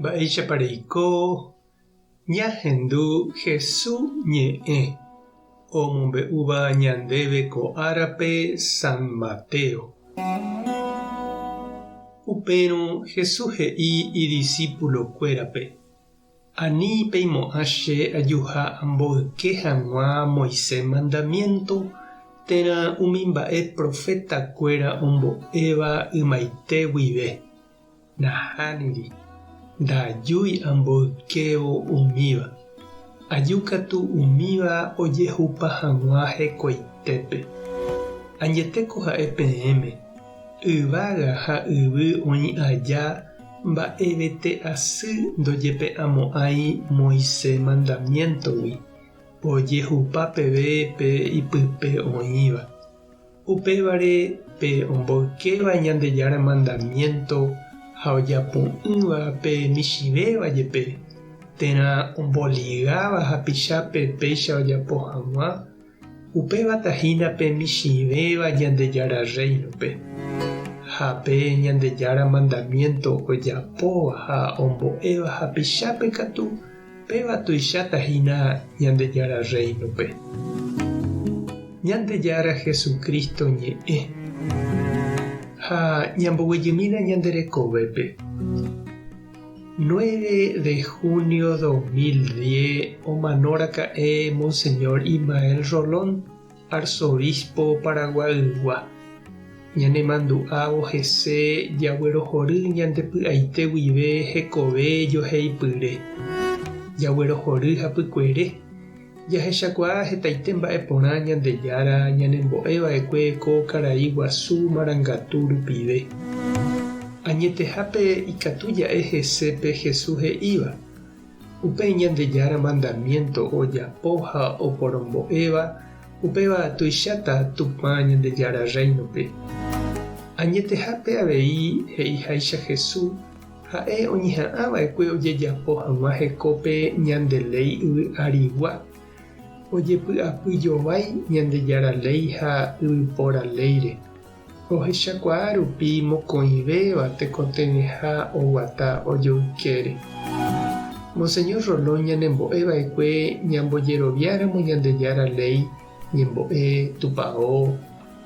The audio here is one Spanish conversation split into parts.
Ba'éichapareiko ñahendu Jesús ñe'ẽ omombe'úva ñandéve ko árape San Mateo. Upérõ Jesús he'i idiscípulokuérape: ani peimo'ã che ajuha amboyke hag̃ua Moisés mandamiento térã umi mba'e profetakuéra ombo'éva ymaite guive. Nahániri, ndajúi amboykévo umíva. Ajúkatu umíva ojehupa hag̃ua hekoitépe. Añetéko ha'e peẽme, yvága ha yvy oĩ aja mba'evete asy ndojepe'amo'ãi Moisés mandamientogui, ojehupa peve pe ipype oĩva. Upévare pe omboykéva Ñandejára mandamiento ha ojapo'ỹva pe michĩvéva jepe, térã omboligáva hapichápe péicha ojapo hag̃ua, upévatahína pe michĩvéva Ñandejára reinope. Ha pe Ñandejára mandamiento ojapóva ha ombo'éva hapichápe katu, péva tuichatahína Ñandejára reinope. Ñandejára Jesucristo ñe'ẽ ha ñamboguejýmina ñanderekovépe. 9 de junio 2010 omanóraka'e Monseñor Ismael Rolón, arzobispo Paraguaygua. Ñanemandu'ávo hese jaguerohory ñandepy'aite guive hekove joheipyre. Jaguerohory hapykuere jahechakuaa hetaite mba'e porã Ñandejára ñanembo'eva'ekue ko karai Guasu Marangatu rupive. Añetehápe ikatu ja'e hesépe Jesús he'íva. Upe Ñandejára mandamiento ojapo ha oporombo'éva upéva tuicháta tupã Ñandejára reinope. Añetehápe avei he'iháicha Jesús ha'e oñeha'ãva'ekue ojejapo hag̃ua hekópe ñande ley yvy arigua, ojepy'apyjovái Ñandejára ley ha yvypóra léire. Ohechakuaa rupi mokõivéva tekotevẽha oguata ojoykére. Monseñor Rolón ñanembo'eva'ekue ñambojeroviáramo Ñandejára ley ñembo'e tupão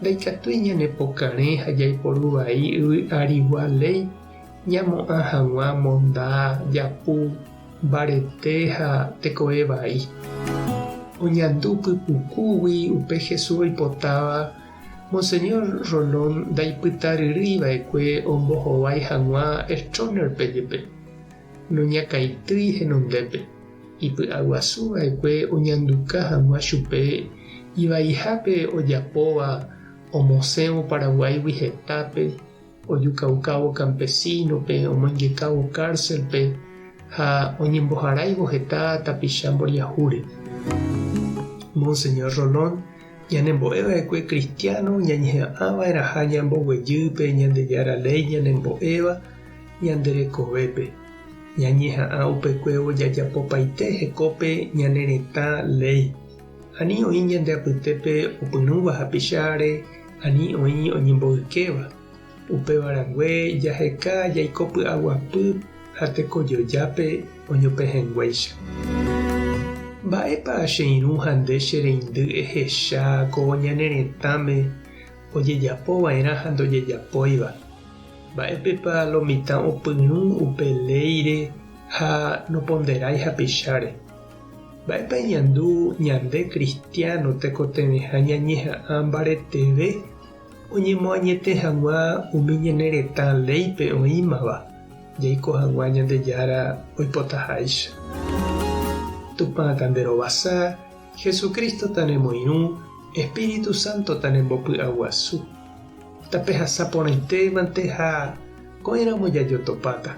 ndaikatúi ñanepokarẽ ha jaiporuvai yvy arigua ley ñamo'ã hag̃ua monda, japu, mbarete ha tekove vai. Oñandu pypukúgui upe Jesús oipotáva Monseñor Rolón ndaipytaryrýiva'ekue ombohovái hag̃ua Stronerpe jepe, noñakaitýi henondépe. Ipy'aguasuva'ekue oñanduka hag̃ua chupe ivaihápe ojapóva omosẽvo Paraguaygui hetápe, ojukaukávo campesinope, omoingekávo cárcelpe ha oñemboharáivo heta tapicha mboriahúre. Monseñor Rolón ñanembo'eva'ekue cristiano ñañe'ãva'eraha ñamboguejýpe Ñandejára ley ñanembo'éva ñanderekovépe. Ñañeha'ã upekuévo jajapopaite hekópe ñane retã ley. Ani oĩ ñandeapytépe opyrũva hapicháre, ani oĩ oñemboykéva. Upevarangue jaheka jaiko py'aguapy ha tekojojápe oñopehenguéicha. Mba'épa che irũ ha nde che reindy ehecha ko ñane retãme ojejapova'erã ha ndojejapóiva. Mba'épepa lo mitã opyrũ upe léire ha noponderái hapicháre. Mba'épa eñandu ñande cristiano tekotevẽha ñañeha'ã mbareteve oñemoañete hag̃ua umi ñane retã léipe oĩmava, jaiko hag̃ua Ñandejára oipotaháicha. Tupã tanderovasa, Jesucristo tanemoirũ, Espíritu Santo tanembopy'aguasu. Tape hasapórãite mante ha ko'ẽramo jajotopáta.